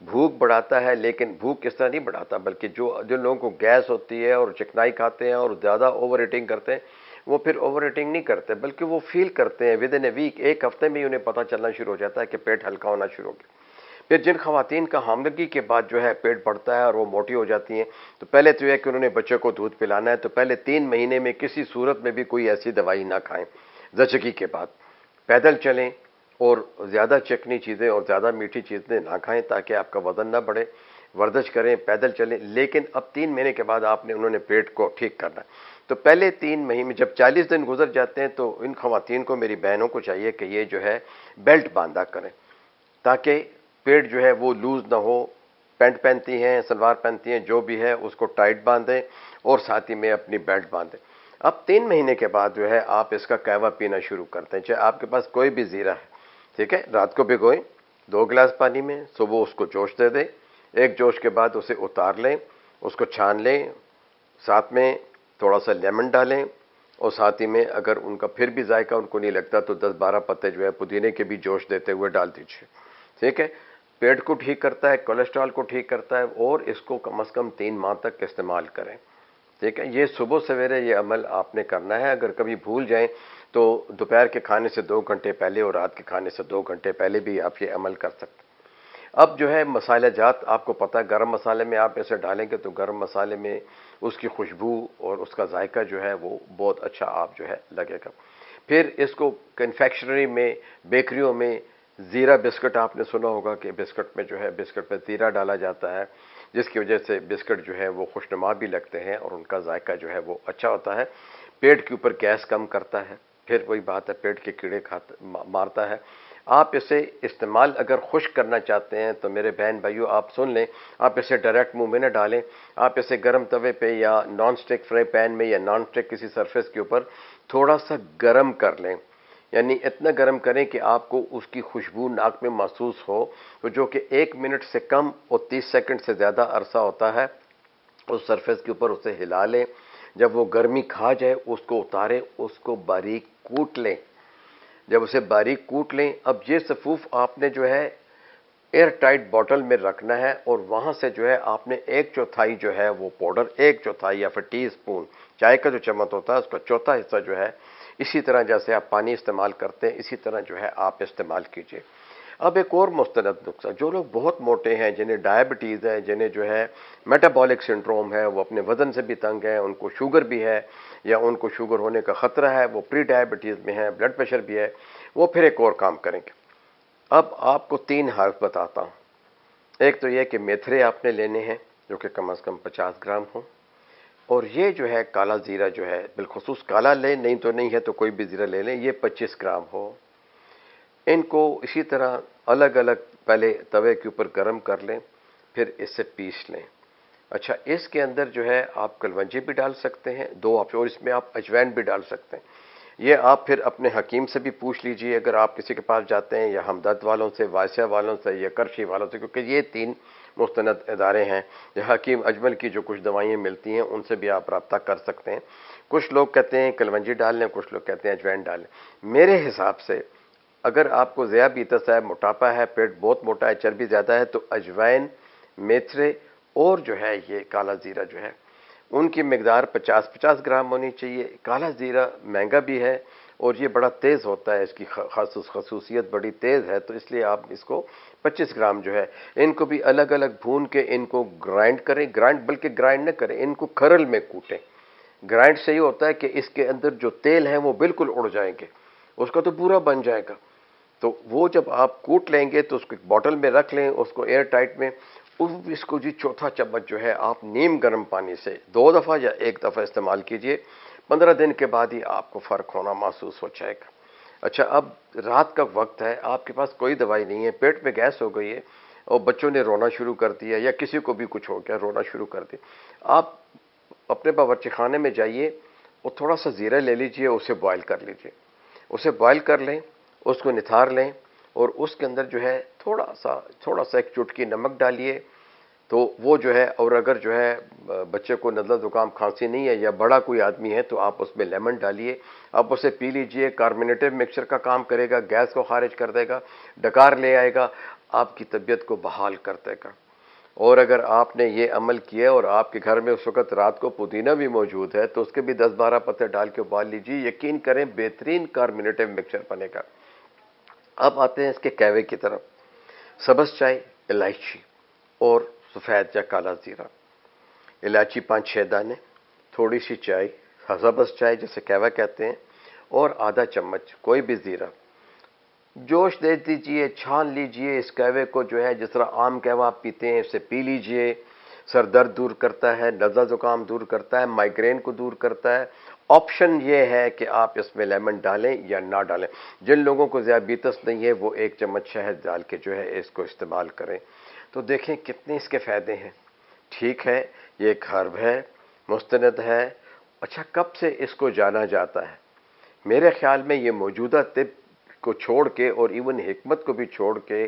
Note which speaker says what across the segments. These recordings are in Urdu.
Speaker 1: بھوک بڑھاتا ہے، لیکن بھوک اس طرح نہیں بڑھاتا، بلکہ جو لوگوں کو گیس ہوتی ہے اور چکنائی کھاتے ہیں اور زیادہ اوور ایٹنگ کرتے ہیں، وہ پھر اوور ایٹنگ نہیں کرتے، بلکہ وہ فیل کرتے ہیں ود ان اے ویک، ایک ہفتے میں ہی انہیں پتہ چلنا شروع ہو جاتا ہے کہ پیٹ ہلکا ہونا شروع ہو گیا۔ پھر جن خواتین کا حاملگی کے بعد جو ہے پیٹ بڑھتا ہے اور وہ موٹی ہو جاتی ہیں، تو پہلے تو یہ کہ انہوں نے بچے کو دودھ پلانا ہے، تو پہلے 3 مہینے میں کسی صورت میں بھی کوئی ایسی دوائی نہ کھائیں زچگی کے بعد، پیدل چلیں اور زیادہ چکنی چیزیں اور زیادہ میٹھی چیزیں نہ کھائیں تاکہ آپ کا وزن نہ بڑھے، ورزش کریں، پیدل چلیں، لیکن اب 3 مہینے کے بعد انہوں نے پیٹ کو ٹھیک کرنا ہے۔ تو پہلے 3 مہینے جب 40 دن گزر جاتے ہیں تو ان خواتین کو، میری بہنوں کو چاہیے کہ یہ جو ہے بیلٹ باندھا کریں تاکہ پیٹ جو ہے وہ لوز نہ ہو، پینٹ پہنتی ہیں، سلوار پہنتی ہیں، جو بھی ہے اس کو ٹائٹ باندھیں اور ساتھ ہی میں اپنی بیلٹ باندھیں۔ اب 3 مہینے کے بعد جو ہے آپ اس کا قہوہ پینا شروع کرتے ہیں، چاہے آپ کے پاس کوئی بھی زیرہ ہے، ٹھیک ہے، رات کو بھگوئیں 2 گلاس پانی میں، صبح اس کو جوش دے دیں، ایک جوش کے بعد اسے اتار لیں، اس کو چھان لیں، ساتھ میں تھوڑا سا لیمن ڈالیں، اور ساتھ ہی میں اگر ان کا پھر بھی ذائقہ ان کو نہیں لگتا تو 10-12 پتے جو ہے پودینے کے بھی جوش دیتے ہوئے ڈال دیجیے، ٹھیک ہے۔ پیٹ کو ٹھیک کرتا ہے، کولیسٹرول کو ٹھیک کرتا ہے، اور اس کو کم از کم 3 ماہ تک استعمال کریں، ٹھیک ہے۔ یہ صبح سویرے یہ عمل آپ نے کرنا ہے، اگر کبھی بھول جائیں تو دوپہر کے کھانے سے 2 گھنٹے پہلے اور رات کے کھانے سے 2 گھنٹے پہلے بھی آپ یہ عمل کر سکتے ہیں۔ اب جو ہے مسالہ جات آپ کو پتہ ہے، گرم مسالے میں آپ اسے ڈالیں گے تو گرم مسالے میں اس کی خوشبو اور اس کا ذائقہ جو ہے وہ بہت اچھا آپ جو ہے لگے گا۔ پھر اس کو کنفیکشنری میں، بیکریوں میں زیرہ بسکٹ آپ نے سنا ہوگا کہ بسکٹ میں جو ہے بسکٹ میں زیرہ ڈالا جاتا ہے، جس کی وجہ سے بسکٹ جو ہے وہ خوشنما بھی لگتے ہیں اور ان کا ذائقہ جو ہے وہ اچھا ہوتا ہے، پیٹ کے اوپر گیس کم کرتا ہے، پھر وہی بات ہے پیٹ کے کیڑے مارتا ہے۔ آپ اسے استعمال اگر خشک کرنا چاہتے ہیں تو میرے بہن بھائیو آپ سن لیں، آپ اسے ڈائریکٹ منہ میں نہ ڈالیں، آپ اسے گرم توے پہ یا نان سٹک فرائی پین میں یا نان سٹک کسی سرفیس کے اوپر تھوڑا سا گرم کر لیں، یعنی اتنا گرم کریں کہ آپ کو اس کی خوشبو ناک میں محسوس ہو، تو جو کہ 1 منٹ سے کم اور 30 سیکنڈ سے زیادہ عرصہ ہوتا ہے، اس سرفیس کے اوپر اسے ہلا لیں، جب وہ گرمی کھا جائے اس کو اتاریں، اس کو باریک کوٹ لیں، جب اسے باریک کوٹ لیں، اب یہ سفوف آپ نے جو ہے ایئر ٹائٹ باٹل میں رکھنا ہے، اور وہاں سے جو ہے آپ نے 1/4 جو ہے وہ پاؤڈر، 1/4 یا پھر ٹی اسپون چائے کا جو چمچ ہوتا ہے اس کا چوتھا حصہ جو ہے، اسی طرح جیسے آپ پانی استعمال کرتے ہیں اسی طرح جو ہے آپ استعمال کیجئے۔ اب ایک اور مستند نقصہ، جو لوگ بہت موٹے ہیں، جنہیں ڈائبٹیز ہے، جنہیں جو ہے میٹابولک سنڈروم ہے، وہ اپنے وزن سے بھی تنگ ہیں، ان کو شوگر بھی ہے یا ان کو شوگر ہونے کا خطرہ ہے، وہ پری ڈائبٹیز میں ہے، بلڈ پریشر بھی ہے، وہ پھر ایک اور کام کریں گے۔ اب آپ کو 3 حرف بتاتا ہوں۔ ایک تو یہ کہ میتھرے آپ نے لینے ہیں جو کہ کم از کم 50 گرام ہوں، اور یہ جو ہے کالا زیرہ جو ہے، بالخصوص کالا لیں، نہیں تو نہیں ہے تو کوئی بھی زیرہ لے لیں، یہ 25 گرام ہو۔ ان کو اسی طرح الگ الگ پہلے توے کے اوپر گرم کر لیں، پھر اس سے پیس لیں۔ اچھا، اس کے اندر جو ہے آپ کلونجی بھی ڈال سکتے ہیں، 2 آپ، اور اس میں آپ اجوائن بھی ڈال سکتے ہیں۔ یہ آپ پھر اپنے حکیم سے بھی پوچھ لیجئے اگر آپ کسی کے پاس جاتے ہیں، یا ہمدرد والوں سے، واسیہ والوں سے، یا کرشی والوں سے، کیونکہ یہ 3 مستند ادارے ہیں۔ یہ حکیم اجمل کی جو کچھ دوائیں ملتی ہیں ان سے بھی آپ رابطہ کر سکتے ہیں۔ کچھ لوگ کہتے ہیں کلونجی ڈال لیں، کچھ لوگ کہتے ہیں اجوائن ڈال لیں۔ میرے حساب سے اگر آپ کو ذیابیطس ہے، موٹاپا ہے، پیٹ بہت موٹا ہے، چربی زیادہ ہے، تو اجوائن، میتھرے اور جو ہے یہ کالا زیرہ جو ہے، ان کی مقدار 50 گرام ہونی چاہیے۔ کالا زیرہ مہنگا بھی ہے اور یہ بڑا تیز ہوتا ہے، اس کی خصوصیت بڑی تیز ہے، تو اس لیے آپ اس کو 25 گرام جو ہے، ان کو بھی الگ الگ بھون کے ان کو گرائنڈ کریں، بلکہ گرائنڈ نہ کریں، ان کو کھرل میں کوٹیں۔ گرائنڈ سے یہ ہوتا ہے کہ اس کے اندر جو تیل ہیں وہ بالکل اڑ جائیں گے، اس کا تو پورا بن جائے گا۔ تو وہ جب آپ کوٹ لیں گے تو اس کو ایک باٹل میں رکھ لیں، اس کو ایئر ٹائٹ میں، اس کو جی چوتھا چمچ جو ہے آپ نیم گرم پانی سے 2 دفعہ یا 1 دفعہ استعمال کیجئے، 15 دن کے بعد ہی آپ کو فرق ہونا محسوس ہو جائے گا۔ اچھا، اب رات کا وقت ہے، آپ کے پاس کوئی دوائی نہیں ہے، پیٹ میں گیس ہو گئی ہے اور بچوں نے رونا شروع کر دیا یا کسی کو بھی کچھ ہو گیا، رونا شروع کر دیا، آپ اپنے باورچی خانے میں جائیے اور تھوڑا سا زیرہ لے لیجئے، اسے بوائل کر لیجئے، اسے بوائل کر لیں، اس کو نتھار لیں، اور اس کے اندر جو ہے تھوڑا سا 1 چٹکی نمک ڈالیے، تو وہ جو ہے، اور اگر جو ہے بچے کو نزلہ زکام کھانسی نہیں ہے یا بڑا کوئی آدمی ہے تو آپ اس میں لیمن ڈالیے، آپ اسے پی لیجئے، کاربونیٹڈ مکسچر کا کام کرے گا، گیس کو خارج کر دے گا، ڈکار لے آئے گا۔ آپ کی طبیعت کو بحال کر دے گا۔ اور اگر آپ نے یہ عمل کیا اور آپ کے گھر میں اس وقت رات کو پودینہ بھی موجود ہے تو اس کے بھی 10-12 پتے ڈال کے ابال لیجیے، یقین کریں بہترین کاربونیٹیو مکسچر بنے گا۔ اب آتے ہیں اس کے قہوے کی طرف۔ سبز چائے، الائچی اور سفید یا کالا زیرہ۔ الائچی 5-6 دانے، تھوڑی سی چائے، سبز چائے جسے قہوہ کہتے ہیں، اور آدھا چمچ کوئی بھی زیرہ۔ جوش دے دیجئے، چھان لیجئے اس قہوے کو، جو ہے جس طرح عام قہوہ آپ پیتے ہیں اسے پی لیجئے۔ سر درد دور کرتا ہے، نزلہ زکام دور کرتا ہے، مائیگرین کو دور کرتا ہے۔ آپشن یہ ہے کہ آپ اس میں لیمن ڈالیں یا نہ ڈالیں۔ جن لوگوں کو ذیابیطس نہیں ہے وہ 1 چمچ شہد ڈال کے جو ہے اس کو استعمال کریں۔ تو دیکھیں کتنے اس کے فائدے ہیں۔ ٹھیک ہے، یہ ایک ہرب ہے، مستند ہے۔ اچھا، کب سے اس کو جانا جاتا ہے؟ میرے خیال میں یہ موجودہ طب کو چھوڑ کے اور ایون حکمت کو بھی چھوڑ کے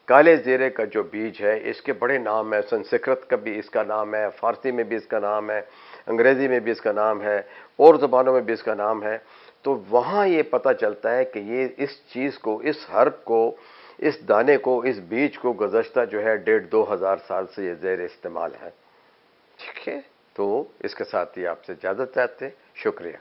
Speaker 1: کالے زیرے کا جو بیج ہے، اس کے بڑے نام ہیں، سنسکرت کا بھی اس کا نام ہے، فارسی میں بھی اس کا نام ہے، انگریزی میں بھی اس کا نام ہے، اور زبانوں میں بھی اس کا نام ہے۔ تو وہاں یہ پتہ چلتا ہے کہ یہ اس چیز کو، اس ہرب کو، اس دانے کو، اس بیج کو گزشتہ جو ہے 1,500-2 ہزار سال سے یہ زیر استعمال ہے۔ ٹھیک ہے، تو اس کے ساتھ ہی آپ سے اجازت چاہتے ہیں۔ شکریہ۔